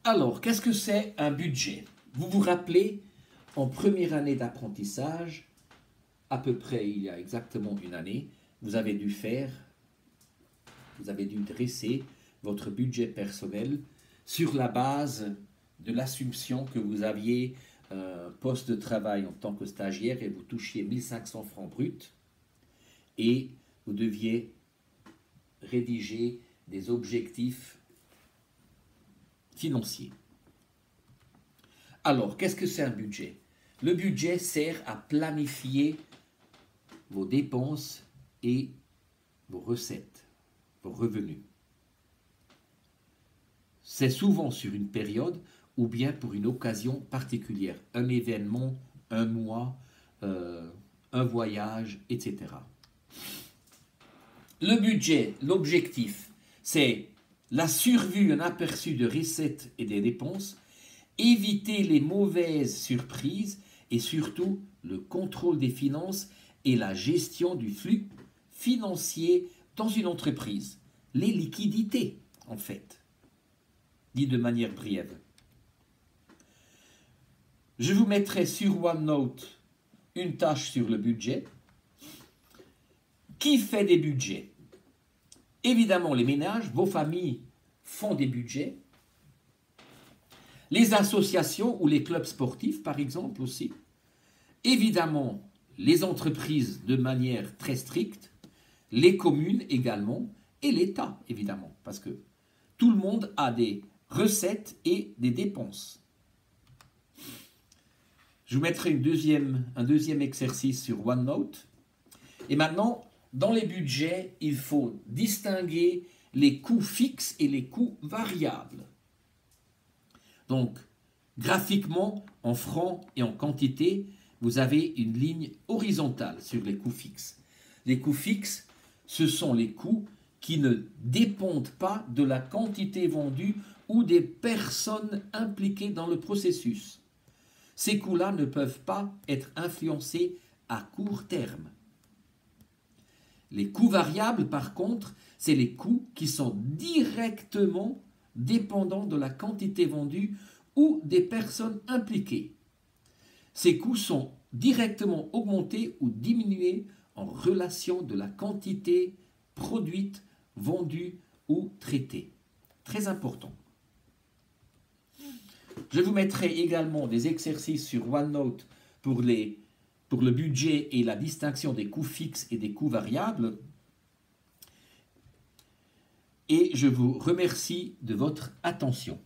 Alors, qu'est-ce que c'est un budget? Vous vous rappelez, en première année d'apprentissage, à peu près il y a exactement une année, vous avez dû dresser votre budget personnel sur la base de l'assumption que vous aviez un poste de travail en tant que stagiaire et vous touchiez 1500 francs bruts et vous deviez rédiger des objectifs financiers. Alors, qu'est-ce que c'est un budget? Le budget sert à planifier vos dépenses et vos recettes, vos revenus. C'est souvent sur une période ou bien pour une occasion particulière, un événement, un mois, un voyage, etc. Le budget, l'objectif, c'est la survue, un aperçu de recettes et des dépenses, éviter les mauvaises surprises et surtout le contrôle des finances et la gestion du flux financier dans une entreprise. Les liquidités, en fait, dit de manière brève. Je vous mettrai sur OneNote une tâche sur le budget. Qui fait des budgets? Évidemment, les ménages, vos familles font des budgets. Les associations ou les clubs sportifs, par exemple, aussi. Évidemment, les entreprises de manière très stricte, les communes également, et l'État, évidemment, parce que tout le monde a des recettes et des dépenses. Je vous mettrai un deuxième exercice sur OneNote. Et maintenant, dans les budgets, il faut distinguer les coûts fixes et les coûts variables. Donc, graphiquement, en francs et en quantité, vous avez une ligne horizontale sur les coûts fixes. Les coûts fixes, ce sont les coûts qui ne dépendent pas de la quantité vendue ou des personnes impliquées dans le processus. Ces coûts-là ne peuvent pas être influencés à court terme. Les coûts variables, par contre, c'est les coûts qui sont directement dépendants de la quantité vendue ou des personnes impliquées. Ces coûts sont directement augmentés ou diminués en relation de la quantité produite, vendue ou traitée. Très important. Je vous mettrai également des exercices sur OneNote pour le budget et la distinction des coûts fixes et des coûts variables. Et je vous remercie de votre attention.